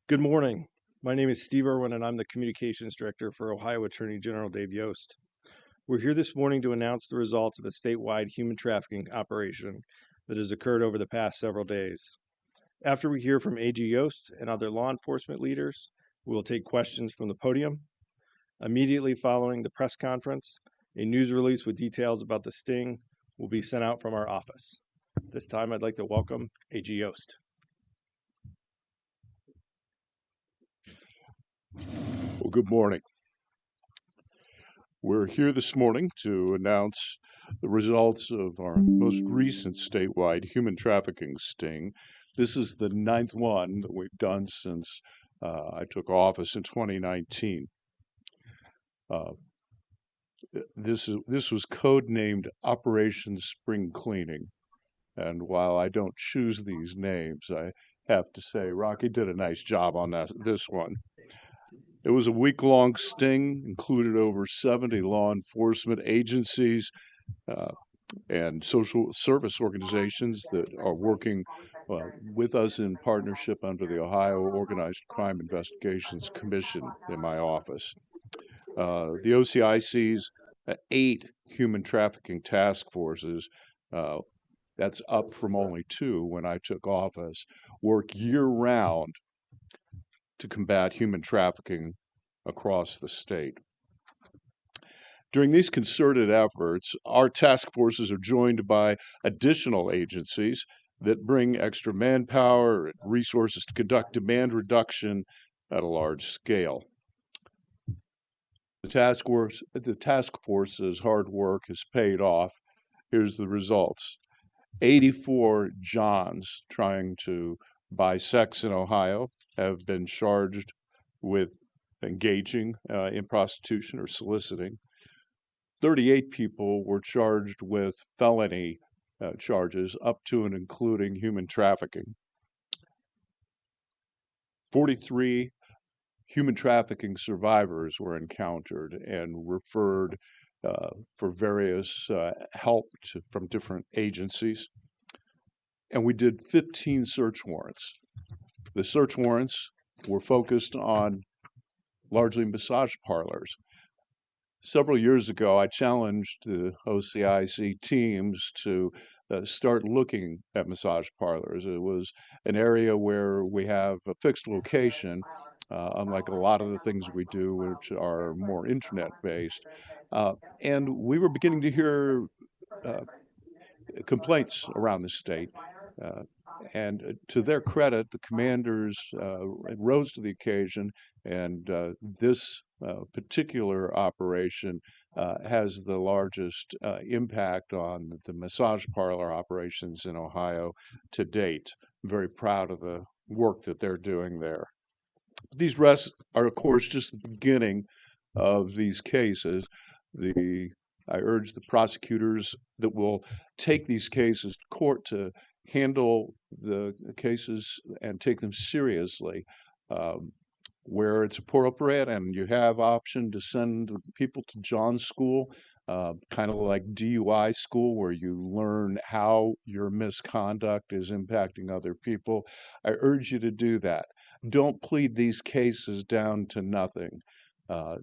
Good morning. My name is Steve Irwin, and I'm the Communications Director for Ohio Attorney General Dave Yost. We're here this morning to announce the results of a statewide human trafficking operation that has occurred over the past several days. After we hear from AG Yost and other law enforcement leaders, we will take questions from the podium. Immediately following the press conference, a news release with details about the sting will be sent out from our office. This time, I'd like to welcome AG Yost. Well, good morning. We're here this morning to announce the results of our most recent statewide human trafficking sting. This is the 9th one that we've done since I took office in 2019. This was codenamed Operation Spring Cleaning. And while I don't choose these names, I have to say Rocky did a nice job on this one. It was a week-long sting, included over 70 law enforcement agencies and social service organizations that are working with us in partnership under the Ohio Organized Crime Investigations Commission in my office. The OCIC's 8 human trafficking task forces, that's up from only 2 when I took office, work year-round to combat human trafficking across the state. During these concerted efforts, our task forces are joined by additional agencies that bring extra manpower and resources to conduct demand reduction at a large scale. The task force's hard work has paid off. Here's the results. 84 Johns trying to buy sex in Ohio have been charged with engaging in prostitution or soliciting. 38 people were charged with felony charges up to and including human trafficking. 43 human trafficking survivors were encountered and referred for various help from different agencies. And we did 15 search warrants. The search warrants were focused on largely massage parlors. Several years ago, I challenged the OCIC teams to start looking at massage parlors. It was an area where we have a fixed location, unlike a lot of the things we do, which are more internet-based. And we were beginning to hear complaints around the state. And to their credit, the commanders rose to the occasion, and this particular operation has the largest impact on the massage parlor operations in Ohio to date. I'm very proud of the work that they're doing there. These arrests are, of course, just the beginning of these cases. I urge the prosecutors that will take these cases to court to handle the cases and take them seriously. Where it's appropriate and you have option to send people to John's school, kind of like DUI school, where you learn how your misconduct is impacting other people, I urge you to do that. Don't plead these cases down to nothing.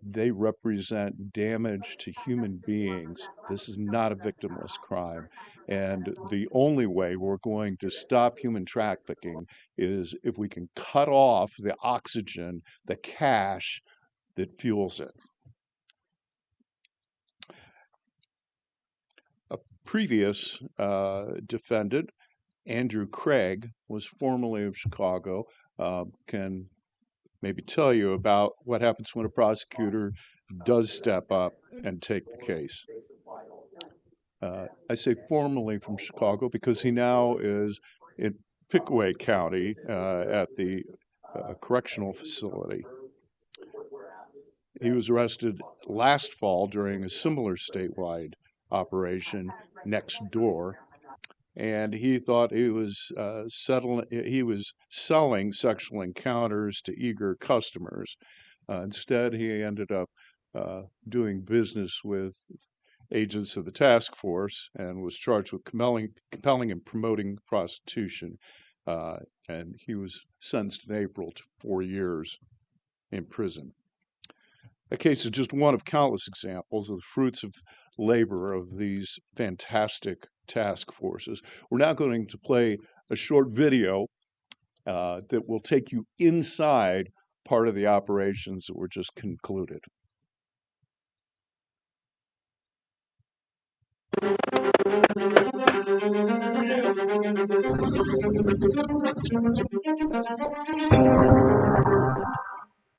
They represent damage to human beings. This is not a victimless crime. And the only way we're going to stop human trafficking is if we can cut off the oxygen, the cash that fuels it. A previous defendant, Andrew Craig, was formerly of Chicago, can maybe tell you about what happens when a prosecutor does step up and take the case. I say formerly from Chicago because he now is in Pickaway County at the correctional facility. He was arrested last fall during a similar statewide operation next door, and he thought he was selling sexual encounters to eager customers. Instead, he ended up doing business with agents of the task force and was charged with compelling and promoting prostitution. and he was sentenced in April to 4 years in prison. That case is just one of countless examples of the fruits of labor of these fantastic task forces. We're now going to play a short video that will take you inside part of the operations that were just concluded.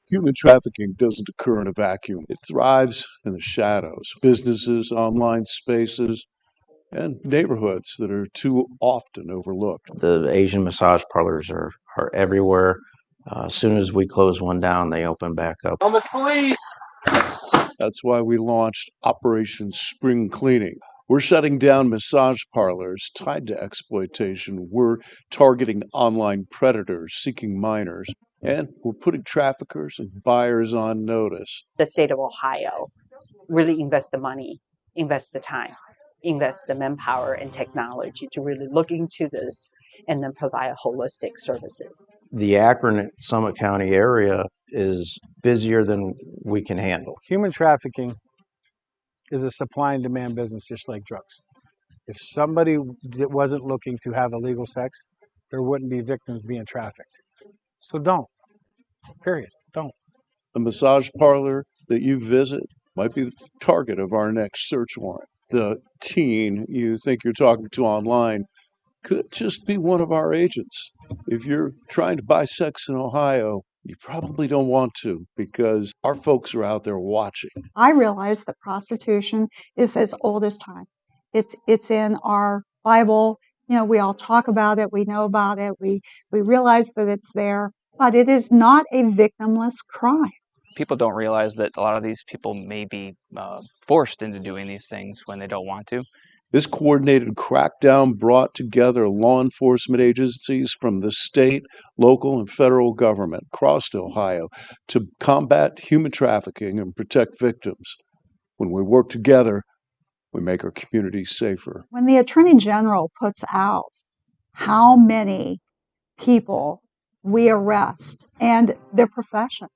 Human trafficking doesn't occur in a vacuum. It thrives in the shadows, businesses, online spaces, and neighborhoods that are too often overlooked. The Asian massage parlors are everywhere. As soon as we close one down, they open back up. Homeless police! That's why we launched Operation Spring Cleaning. We're shutting down massage parlors tied to exploitation. We're targeting online predators seeking minors. And we're putting traffickers and buyers on notice. The state of Ohio really invest the money, invest the time, invest the manpower and technology to really look into this and then provide holistic services. The Akron Summit County area is busier than we can handle. Human trafficking is a supply and demand business, just like drugs. If somebody wasn't looking to have illegal sex, there wouldn't be victims being trafficked. So don't. Period. Don't. The massage parlor that you visit might be the target of our next search warrant. The teen you think you're talking to online could just be one of our agents. If you're trying to buy sex in Ohio, you probably don't want to, because our folks are out there watching. I realize that prostitution is as old as time. It's in our Bible. You know, we all talk about it. We know about it. We realize that it's there, but it is not a victimless crime. People don't realize that a lot of these people may be forced into doing these things when they don't want to. This coordinated crackdown brought together law enforcement agencies from the state, local, and federal government across Ohio to combat human trafficking and protect victims. When we work together, we make our communities safer. When the Attorney General puts out how many people we arrest and their professions,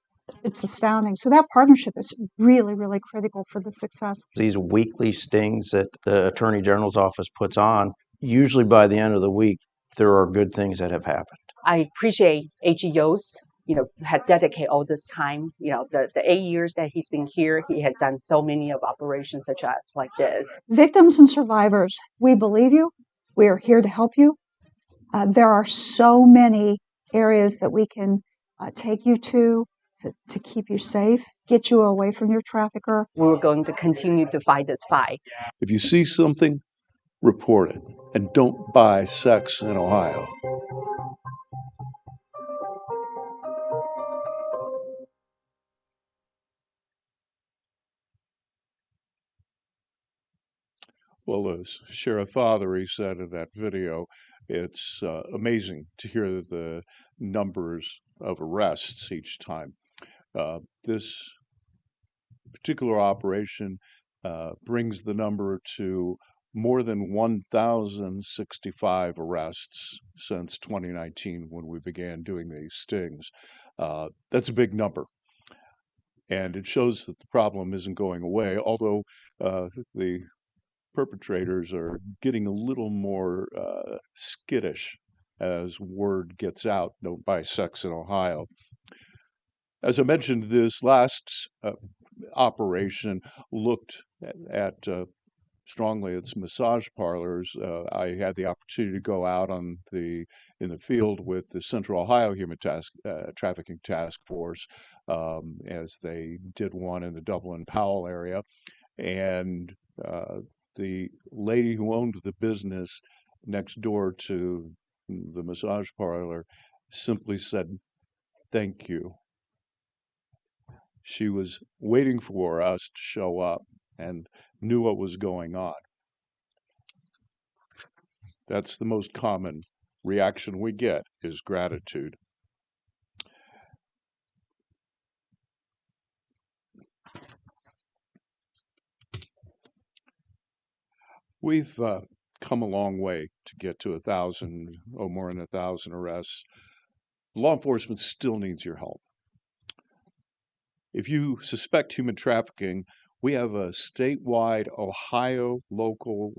it's astounding. So that partnership is really, really critical for the success. These weekly stings that the Attorney General's office puts on, usually by the end of the week, there are good things that have happened. I appreciate AG Yost, had dedicated all this time. The 8 years that he's been here, he has done so many of operations such as like this. Victims and survivors, we believe you. We are here to help you. There are so many areas that we can take you to keep you safe, get you away from your trafficker. We're going to continue to fight this fight. If you see something, report it, and don't buy sex in Ohio. Well, as Sheriff Fothery said in that video, it's amazing to hear the numbers of arrests each time. This particular operation brings the number to more than 1,065 arrests since 2019 when we began doing these stings. That's a big number. And it shows that the problem isn't going away, although the perpetrators are getting a little more skittish as word gets out, don't buy sex in Ohio. As I mentioned, this last operation looked at strongly at massage parlors. I had the opportunity to go out in the field with the Central Ohio Human Trafficking Task Force as they did one in the Dublin-Powell area, and the lady who owned the business next door to the massage parlor simply said, "Thank you." She was waiting for us to show up and knew what was going on. That's the most common reaction we get, is gratitude. We've come a long way to get to 1,000 or more than 1,000 arrests. Law enforcement still needs your help. If you suspect human trafficking, we have a statewide Ohio local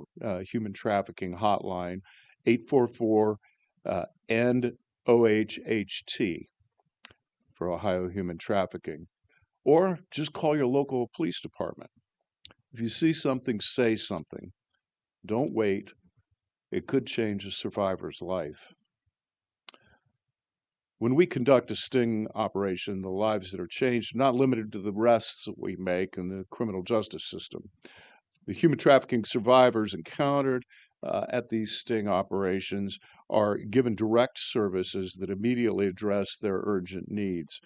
human trafficking hotline, 844 end OHHT for Ohio human trafficking. Or just call your local police department. If you see something, say something. Don't wait. It could change a survivor's life. When we conduct a sting operation, the lives that are changed are not limited to the arrests that we make in the criminal justice system. The human trafficking survivors encountered at these sting operations are given direct services that immediately address their urgent needs.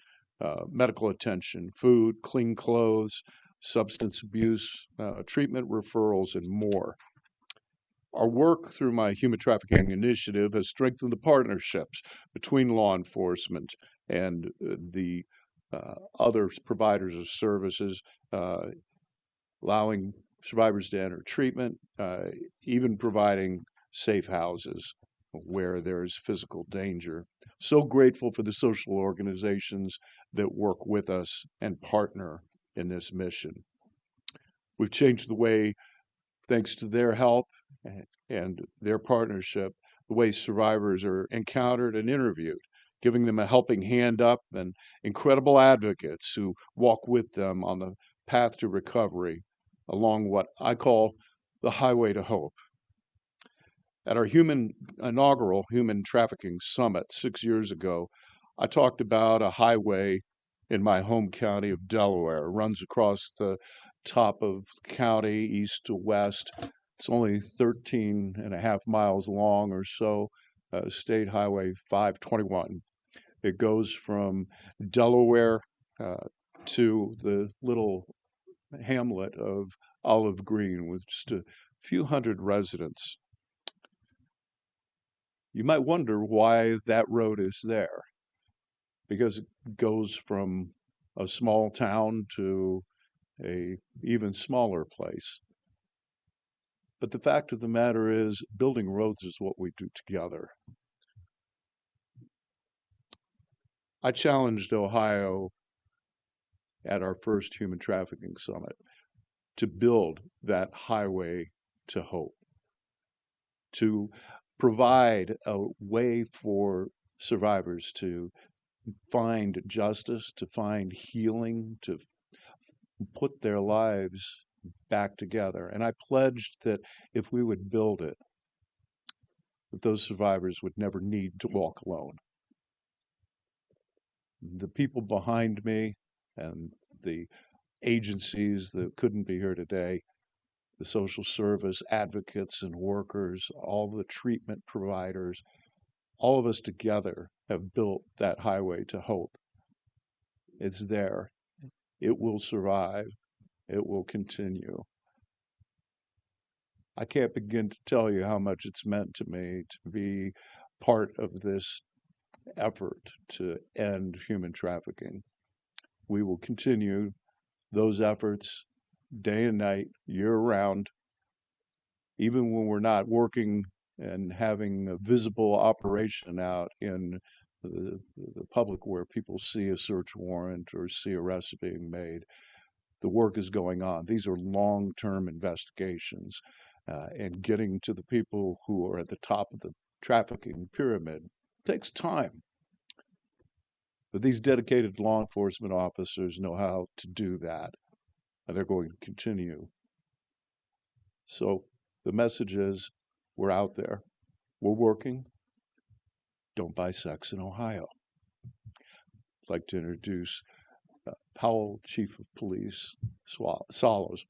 Medical attention, food, clean clothes, substance abuse, treatment referrals, and more. Our work through my human trafficking initiative has strengthened the partnerships between law enforcement and the other providers of services, allowing survivors to enter treatment, even providing safe houses where there's physical danger. So grateful for the social organizations that work with us and partner in this mission. We've changed the way, thanks to their help and their partnership, the way survivors are encountered and interviewed, giving them a helping hand up and incredible advocates who walk with them on the path to recovery along what I call the highway to hope. At our inaugural Human Trafficking Summit 6 years ago, I talked about a highway in my home county of Delaware. It runs across the top of the county, east to west. It's only 13 and a half miles long or so, State Highway 521. It goes from Delaware to the little hamlet of Olive Green with just a few hundred residents. You might wonder why that road is there, because it goes from a small town to a even smaller place. But the fact of the matter is, building roads is what we do together. I challenged Ohio at our first Human Trafficking Summit to build that highway to hope, to provide a way for survivors to find justice, to find healing, to put their lives back together. And I pledged that if we would build it, that those survivors would never need to walk alone. The people behind me and the agencies that couldn't be here today, the social service advocates and workers, all the treatment providers, all of us together have built that highway to hope. It's there. It will survive. It will continue. I can't begin to tell you how much it's meant to me to be part of this effort to end human trafficking. We will continue those efforts day and night, year-round, even when we're not working and having a visible operation out in the public where people see a search warrant or see arrests being made. The work is going on. These are long-term investigations, and getting to the people who are at the top of the trafficking pyramid takes time. But these dedicated law enforcement officers know how to do that, and they're going to continue. So the message is, we're out there, we're working. Don't buy sex in Ohio. I'd like to introduce Powell Chief of Police Salos.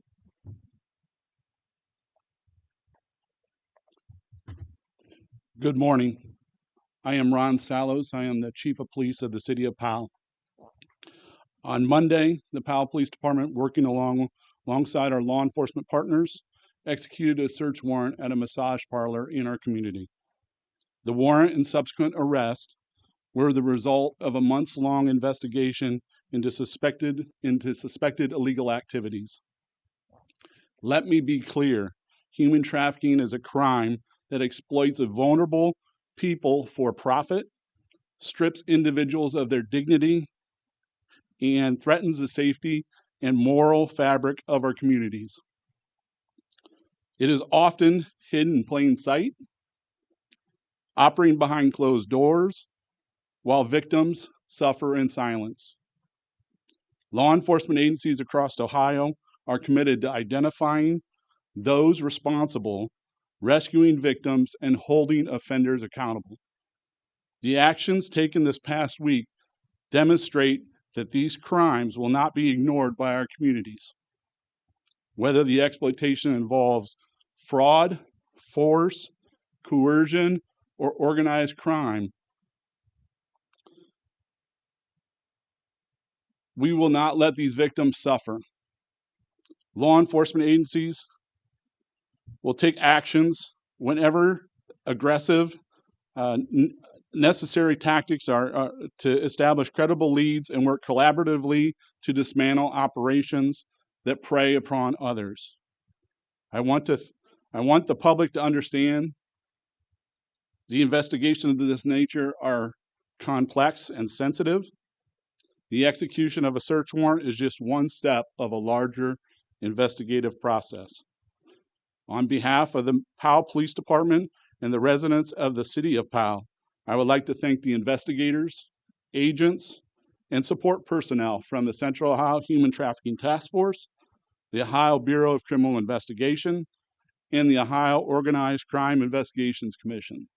Good morning. I am Ron Salos. I am the Chief of Police of the City of Powell. On Monday, the Powell Police Department, working alongside our law enforcement partners, executed a search warrant at a massage parlor in our community. The warrant and subsequent arrest were the result of a months-long investigation into suspected illegal activities. Let me be clear, human trafficking is a crime that exploits a vulnerable people for profit, strips individuals of their dignity, and threatens the safety and moral fabric of our communities. It is often hidden in plain sight, operating behind closed doors, while victims suffer in silence. Law enforcement agencies across Ohio are committed to identifying those responsible, rescuing victims, and holding offenders accountable. The actions taken this past week demonstrate that these crimes will not be ignored by our communities. Whether the exploitation involves fraud, force, coercion, or organized crime, we will not let these victims suffer. Law enforcement agencies will take actions whenever aggressive, necessary tactics are to establish credible leads and work collaboratively to dismantle operations that prey upon others. I want the public to understand the investigations of this nature are complex and sensitive. The execution of a search warrant is just one step of a larger investigative process. On behalf of the Powell Police Department and the residents of the city of Powell, I would like to thank the investigators, agents, and support personnel from the Central Ohio Human Trafficking Task Force, the Ohio Bureau of Criminal Investigation, and the Ohio Organized Crime Investigations Commission.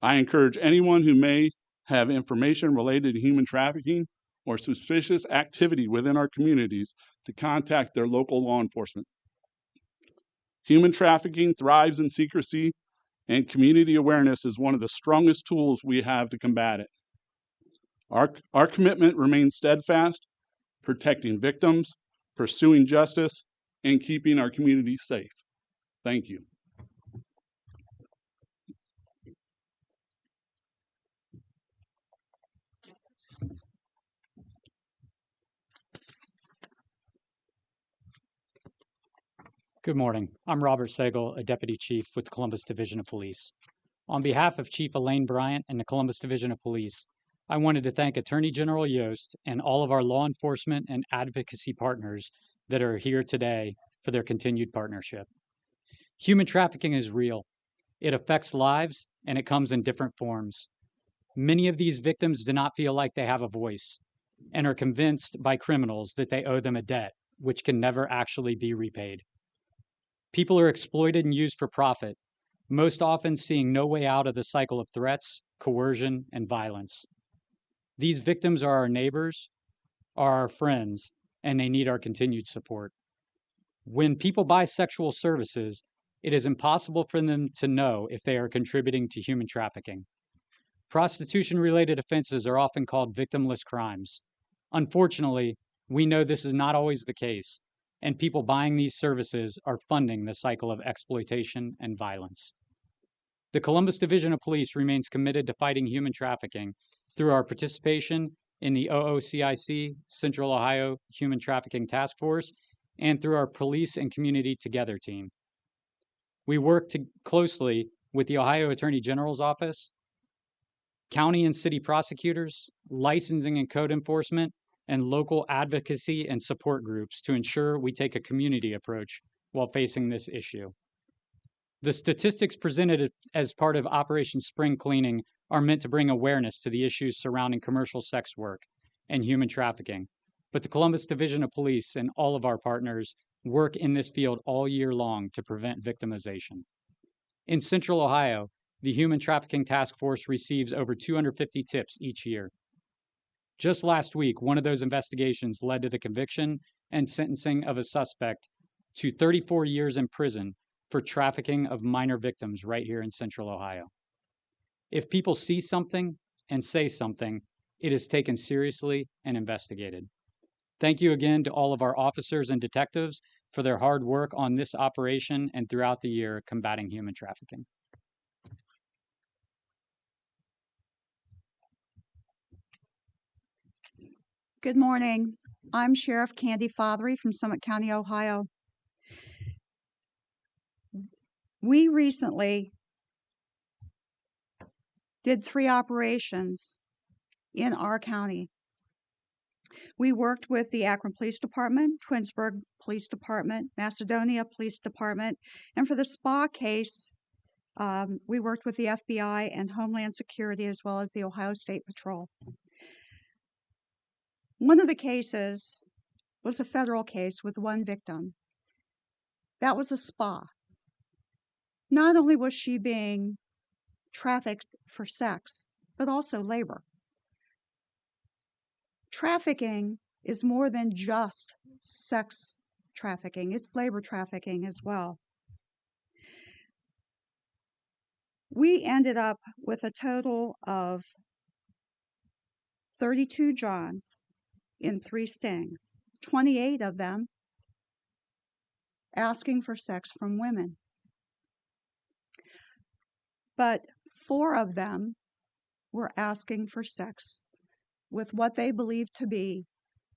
I encourage anyone who may have information related to human trafficking or suspicious activity within our communities to contact their local law enforcement. Human trafficking thrives in secrecy, and community awareness is one of the strongest tools we have to combat it. Our commitment remains steadfast, protecting victims, pursuing justice, and keeping our community safe. Thank you. Good morning. I'm Robert Sagel, a Deputy Chief with the Columbus Division of Police. On behalf of Chief Elaine Bryant and the Columbus Division of Police, I wanted to thank Attorney General Yost and all of our law enforcement and advocacy partners that are here today for their continued partnership. Human trafficking is real. It affects lives, and it comes in different forms. Many of these victims do not feel like they have a voice and are convinced by criminals that they owe them a debt, which can never actually be repaid. People are exploited and used for profit, most often seeing no way out of the cycle of threats, coercion, and violence. These victims are our neighbors, are our friends, and they need our continued support. When people buy sexual services, it is impossible for them to know if they are contributing to human trafficking. Prostitution-related offenses are often called victimless crimes. Unfortunately, we know this is not always the case, and people buying these services are funding the cycle of exploitation and violence. The Columbus Division of Police remains committed to fighting human trafficking through our participation in the OOCIC Central Ohio Human Trafficking Task Force and through our Police and Community Together team. We work closely with the Ohio Attorney General's Office, county and city prosecutors, licensing and code enforcement, and local advocacy and support groups to ensure we take a community approach while facing this issue. The statistics presented as part of Operation Spring Cleaning are meant to bring awareness to the issues surrounding commercial sex work and human trafficking, but the Columbus Division of Police and all of our partners work in this field all year long to prevent victimization. In Central Ohio, the Human Trafficking Task Force receives over 250 tips each year. Just last week, one of those investigations led to the conviction and sentencing of a suspect to 34 years in prison for trafficking of minor victims right here in Central Ohio. If people see something and say something, it is taken seriously and investigated. Thank you again to all of our officers and detectives for their hard work on this operation and throughout the year combating human trafficking. Good morning. I'm Sheriff Candy Fothery from Summit County, Ohio. We recently did 3 operations in our county. We worked with the Akron Police Department, Twinsburg Police Department, Macedonia Police Department, and for the spa case, we worked with the FBI and Homeland Security as well as the Ohio State Patrol. One of the cases was a federal case with 1 victim. That was a spa. Not only was she being trafficked for sex, but also labor. Trafficking is more than just sex trafficking, it's labor trafficking as well. We ended up with a total of 32 Johns in 3 stings, 28 of them asking for sex from women. But 4 of them were asking for sex with what they believed to be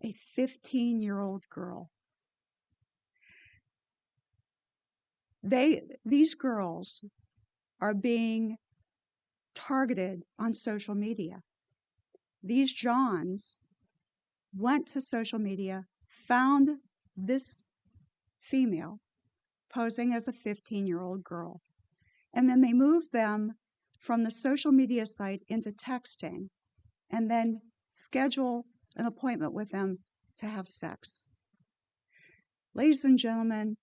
a 15-year-old girl. These girls are being targeted on social media. These Johns went to social media, found this female posing as a 15-year-old girl, and then they moved them from the social media site into texting and then schedule an appointment with them to have sex. Ladies and gentlemen,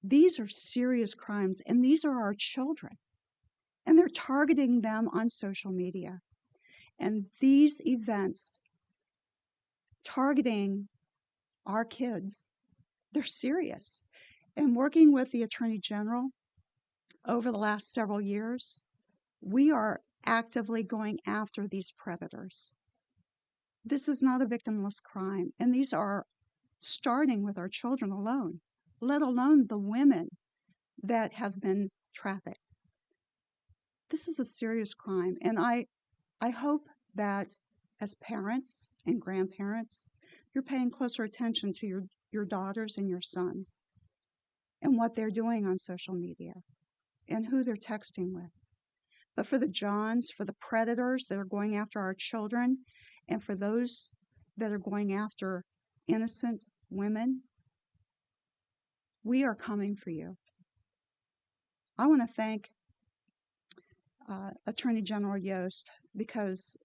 these are serious crimes, and these are our children, and they're targeting them on social media. And these events targeting our kids, they're serious. And working with the Attorney General over the last several years, we are actively going after these predators. This is not a victimless crime, and these are starting with our children alone, let alone the women that have been trafficked. This is a serious crime, and I hope that as parents and grandparents, you're paying closer attention to your daughters and your sons and what they're doing on social media and who they're texting with. But for the Johns, for the predators that are going after our children, and for those that are going after innocent women, we are coming for you. I want to thank Attorney General Yost because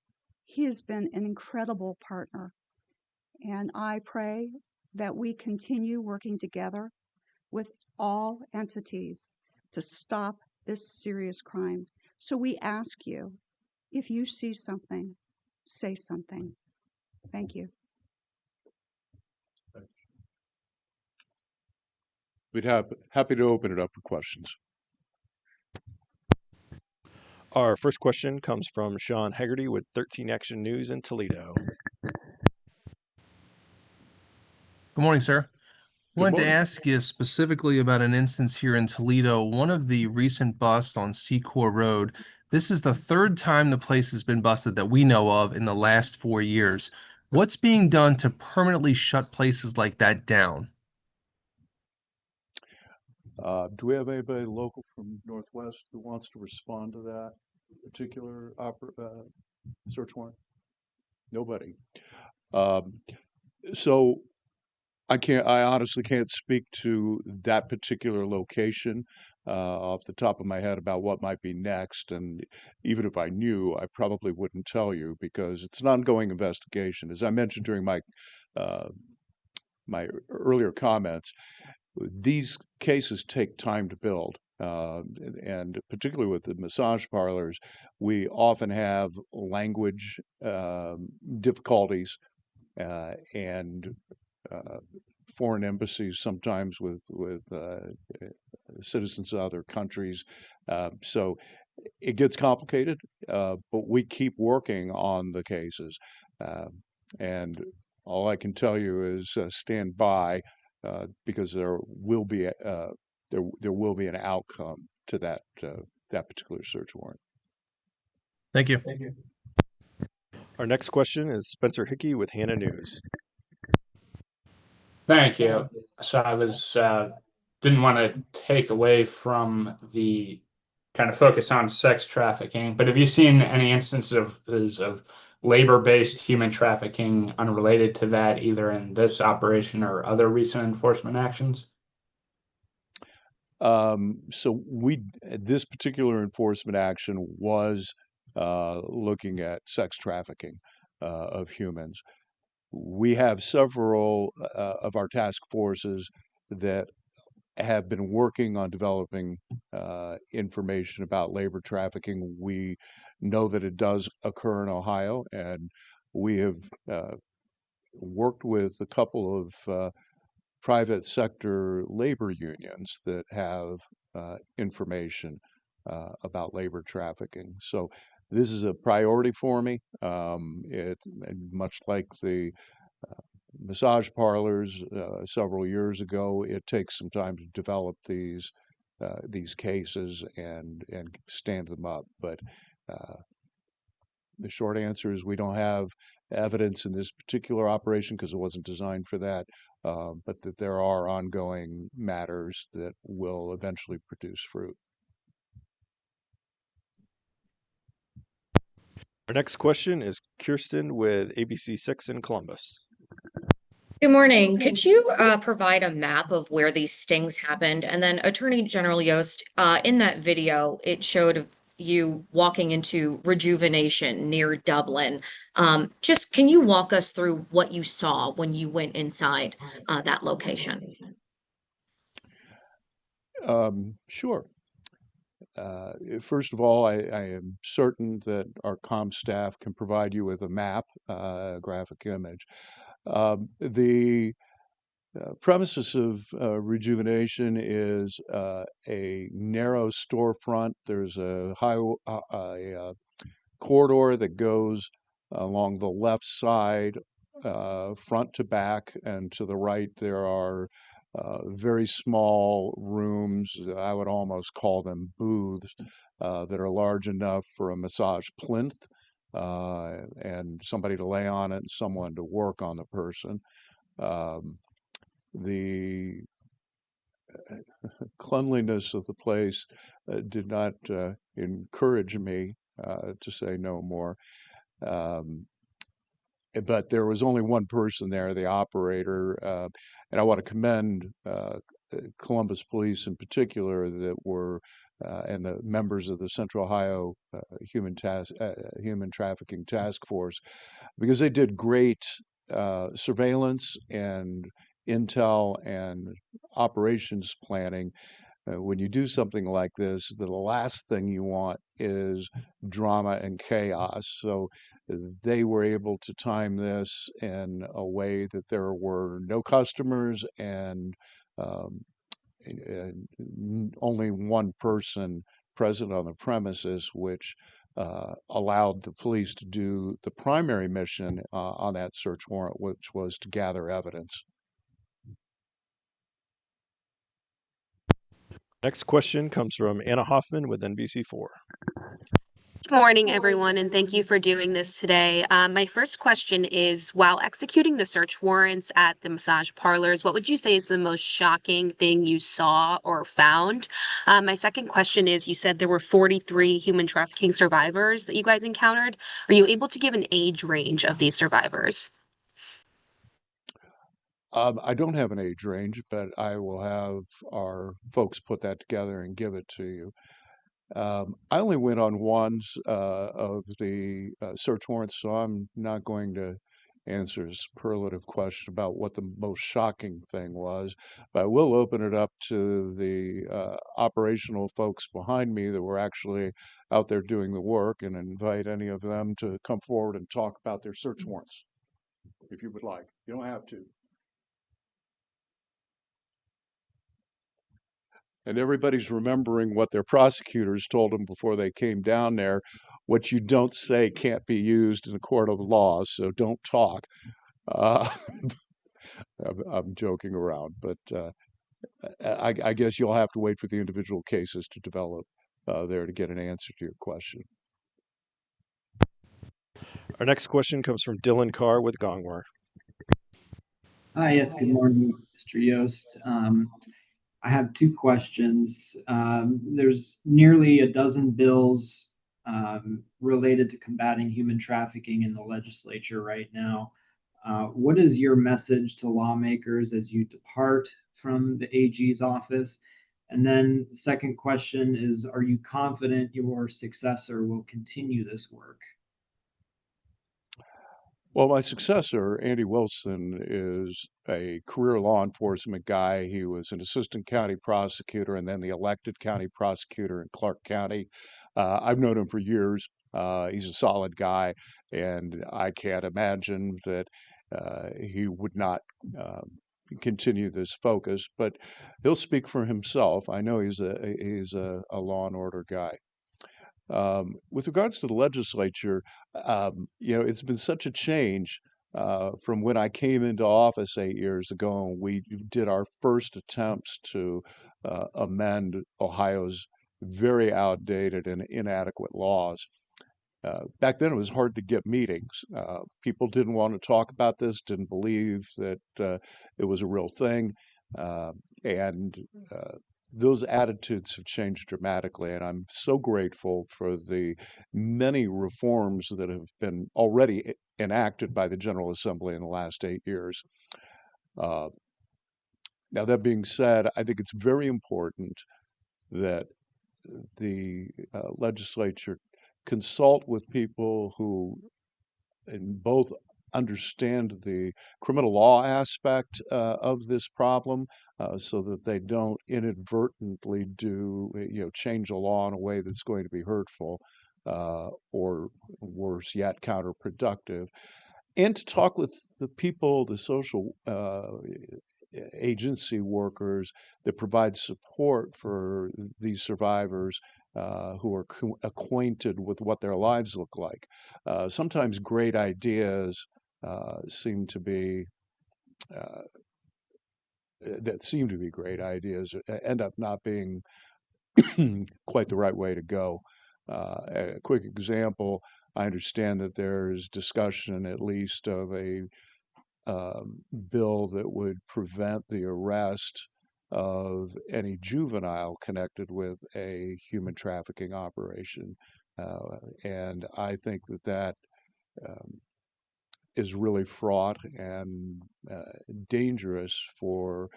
he has been an incredible partner. And I pray that we continue working together with all entities to stop this serious crime. So we ask you, if you see something, say something. Thank you. We'd have happy to open it up for questions. Our first question comes from Sean Haggerty with 13 Action News in Toledo. Good morning, sir. Good Wanted to morning. ask you specifically about an instance here in Toledo, one of the recent busts on Secor Road. This is the 3rd time the place has been busted that we know of in the last 4 years. What's being done to permanently shut places like that down? Do we have anybody local from Northwest who wants to respond to that particular search warrant? Nobody. So I honestly can't speak to that particular location off the top of my head about what might be next. And even if I knew, I probably wouldn't tell you because it's an ongoing investigation. As I mentioned during my earlier comments, these cases take time to build. And particularly with the massage parlors, we often have language difficulties and foreign embassies sometimes with citizens of other countries. So it gets complicated, but we keep working on the cases. And all I can tell you is stand by because there will be an outcome to that particular search warrant. Thank you. Our next question is Spencer Hickey with Hannah News. Thank you. So I was didn't want to take away from the kind of focus on sex trafficking, but have you seen any instances of labor-based human trafficking unrelated to that, either in this operation or other recent enforcement actions? So this particular enforcement action was looking at sex trafficking of humans. We have several of our task forces that have been working on developing information about labor trafficking. We know that it does occur in Ohio, and we have worked with a couple of private sector labor unions that have information about labor trafficking. So this is a priority for me. Much like the massage parlors several years ago, it takes some time to develop these cases and stand them up. But the short answer is we don't have evidence in this particular operation because it wasn't designed for that, but that there are ongoing matters that will eventually produce fruit. Our next question is Kirsten with ABC6 in Columbus. Good morning. Could you provide a map of where these stings happened? And then Attorney General Yost, in that video, it showed you walking into Rejuvenation near Dublin. Just can you walk us through what you saw when you went inside that location? Sure. First of all, I am certain that our comm staff can provide you with a map, graphic image. The premises of Rejuvenation is a narrow storefront. There's a corridor that goes along the left side, front to back, and to the right there are very small rooms. I would almost call them booths that are large enough for a massage plinth and somebody to lay on it and someone to work on the person. The cleanliness of the place did not encourage me to say no more. But there was only one person there, the operator, and I want to commend Columbus Police in particular that were and the members of the Central Ohio Human Trafficking Task Force, because they did great surveillance and intel and operations planning. When you do something like this, the last thing you want is drama and chaos. So they were able to time this in a way that there were no customers and only one person present on the premises, which allowed the police to do the primary mission on that search warrant, which was to gather evidence. Next question comes from Anna Hoffman with NBC4. Good morning, everyone, and thank you for doing this today. My first question is, while executing the search warrants at the massage parlors, what would you say is the most shocking thing you saw or found? My second question is, you said there were 43 human trafficking survivors that you guys encountered. Are you able to give an age range of these survivors? I don't have an age range, but I will have our folks put that together and give it to you. I only went on ones of the search warrants, so I'm not going to answer a superlative question about what the most shocking thing was. But I will open it up to the operational folks behind me that were actually out there doing the work and invite any of them to come forward and talk about their search warrants, if you would like. You don't have to. And everybody's remembering what their prosecutors told them before they came down there. What you don't say can't be used in a court of law, so don't talk. I'm joking around, but I guess you'll have to wait for the individual cases to develop there to get an answer to your question. Our next question comes from Dylan Carr with Gongwer. Hi, yes, good morning, Mr. Yost. I have two questions. There's nearly a dozen bills related to combating human trafficking in the legislature right now. What is your message to lawmakers as you depart from the AG's office? And then the second question is, are you confident your successor will continue this work? Well, my successor, Andy Wilson, is a career law enforcement guy. He was an assistant county prosecutor and then the elected county prosecutor in Clark County. I've known him for years. He's a solid guy, and I can't imagine that he would not continue this focus. But he'll speak for himself. I know he's a law and order guy. With regards to the legislature, it's been such a change from when I came into office 8 years ago, and we did our first attempts to amend Ohio's very outdated and inadequate laws. Back then, it was hard to get meetings. People didn't want to talk about this, didn't believe that it was a real thing. And those attitudes have changed dramatically. And I'm so grateful for the many reforms that have been already enacted by the General Assembly in the last 8 years. Now, that being said, I think it's very important that the legislature consult with people who both understand the criminal law aspect of this problem, so that they don't inadvertently change a law in a way that's going to be hurtful, or worse yet, counterproductive, and to talk with the people, the social agency workers that provide support for these survivors who are acquainted with what their lives look like. Sometimes great ideas seem to be that seem to be great ideas end up not being quite the right way to go. A quick example: I understand that there's discussion, at least, of a bill that would prevent the arrest of any juvenile connected with a human trafficking operation. And I think that is really fraught and dangerous for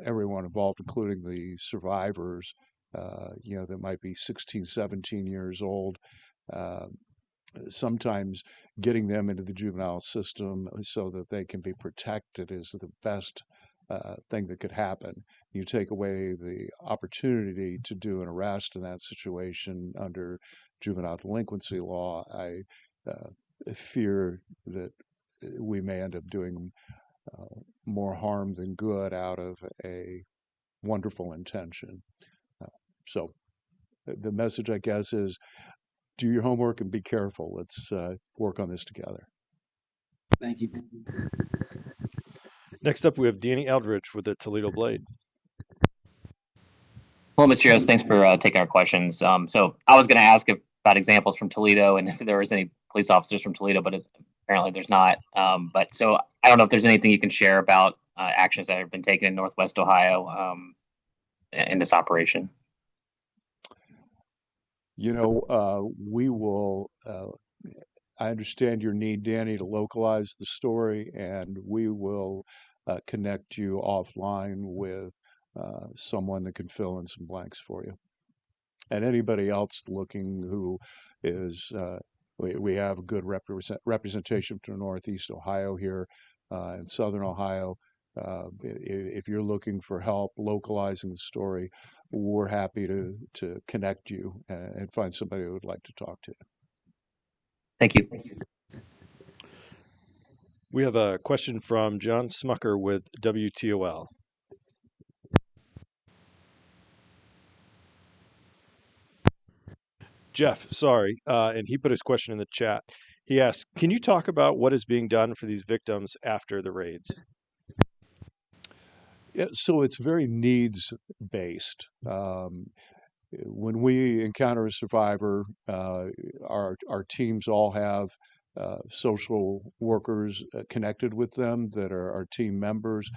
everyone involved, including the survivors, that might be 16, 17 years old. Sometimes getting them into the juvenile system so that they can be protected is the best thing that could happen. You take away the opportunity to do an arrest in that situation under juvenile delinquency law, I fear that we may end up doing more harm than good out of a wonderful intention. So the message, I guess, is do your homework and be careful. Let's work on this together. Thank you. Next up, we have Danny Eldridge with the Toledo Blade. Hello, Mr. Yost. Thanks for taking our questions. So I was going to ask about examples from Toledo and if there was any police officers from Toledo, but apparently there's not. But so I don't know if there's anything you can share about actions that have been taken in Northwest Ohio in this operation. We will. I understand your need, Danny, to localize the story, and we will connect you offline with someone that can fill in some blanks for you. And anybody else looking who is, we have a good representation from Northeast Ohio here and Southern Ohio. If you're looking for help localizing the story, we're happy to connect you and find somebody who would like to talk to you. Thank you. We have a question from John Smucker with WTOL. Jeff, sorry, and he put his question in the chat. He asked, can you talk about what is being done for these victims after the raids? Yeah, so it's very needs based. When we encounter a survivor, our teams all have social workers connected with them that are our team members.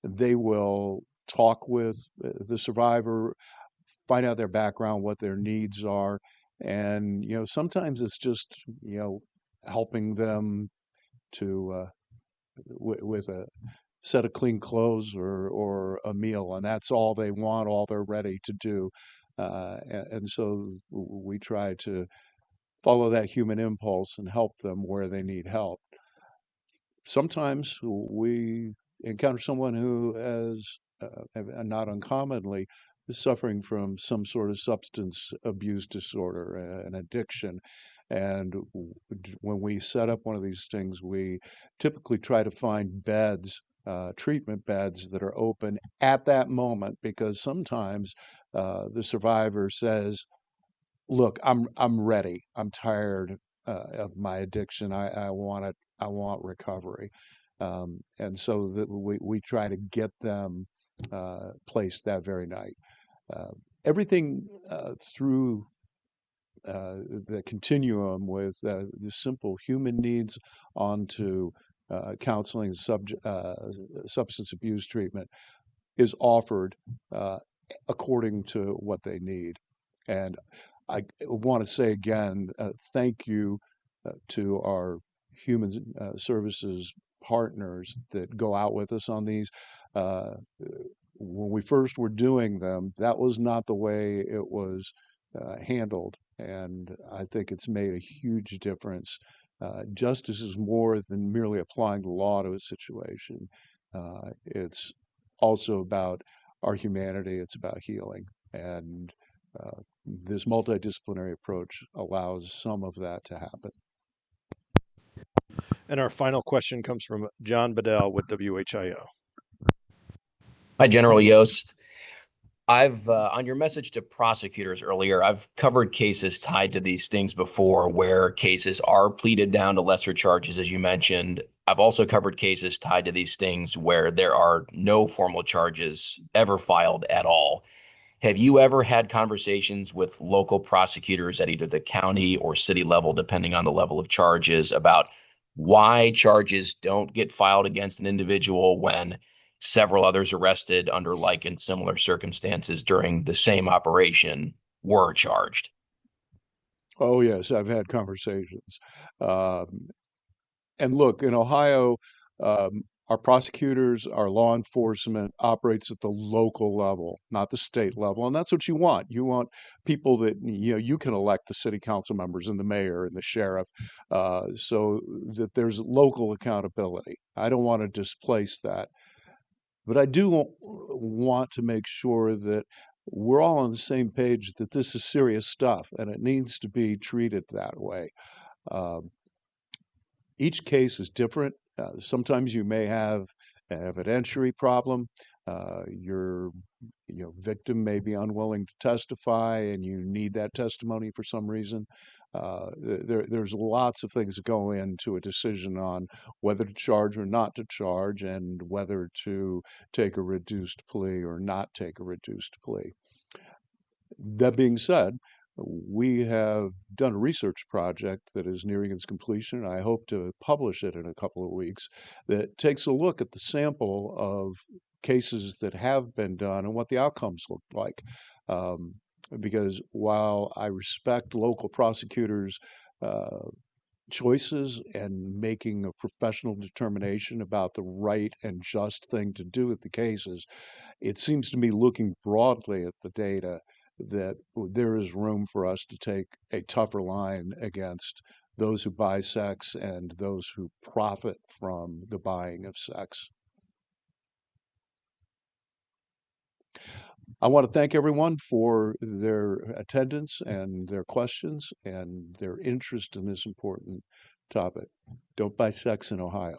They will talk with the survivor, find out their background, what their needs are, and sometimes it's just helping them to with a set of clean clothes or a meal, and that's all they want, all they're ready to do. And so we try to follow that human impulse and help them where they need help. Sometimes we encounter someone who has, not uncommonly, is suffering from some sort of substance abuse disorder, an addiction. And when we set up one of these things, we typically try to find beds, treatment beds that are open at that moment, because sometimes the survivor says, "Look, I'm ready. I'm tired of my addiction. I want it. I want recovery." And so that we try to get them placed that very night. Uh, Everything through the continuum, with the simple human needs onto counseling, substance abuse treatment, is offered according to what they need. And I want to say again, thank you to our human services partners that go out with us on these. Uh, when we first were doing them, that was not the way it was handled. And I think it's made a huge difference. Justice is more than merely applying the law to a situation. It's also about our humanity, it's about healing. And this multidisciplinary approach allows some of that to happen. And our final question comes from John Bedell with WHIO. Hi, General Yost. I've on your message to prosecutors earlier, I've covered cases tied to these things before, where cases are pleaded down to lesser charges, as you mentioned. I've also covered cases tied to these things where there are no formal charges ever filed at all. Have you ever had conversations with local prosecutors at either the county or city level, depending on the level of charges, about why charges don't get filed against an individual when several others arrested under like and similar circumstances during the same operation were charged? Oh, yes, I've had conversations. Um, and look, in Ohio, our prosecutors, our law enforcement operates at the local level, not the state level. And that's what you want. You want people that, you can elect the city council members and the mayor and the sheriff, so that there's local accountability. I don't want to displace that. But I do want to make sure that we're all on the same page, that this is serious stuff and it needs to be treated that way. Um, each case is different. Sometimes you may have an evidentiary problem. Your victim may be unwilling to testify, and you need that testimony for some reason. There's lots of things that go into a decision on whether to charge or not to charge, and whether to take a reduced plea or not take a reduced plea. That being said, we have done a research project that is nearing its completion. I hope to publish it in a couple of weeks, that takes a look at the sample of cases that have been done and what the outcomes look like. Because while I respect local prosecutors' choices and making a professional determination about the right and just thing to do with the cases, it seems to me, looking broadly at the data, that there is room for us to take a tougher line against those who buy sex and those who profit from the buying of sex. I want to thank everyone for their attendance and their questions and their interest in this important topic. Don't buy sex in Ohio.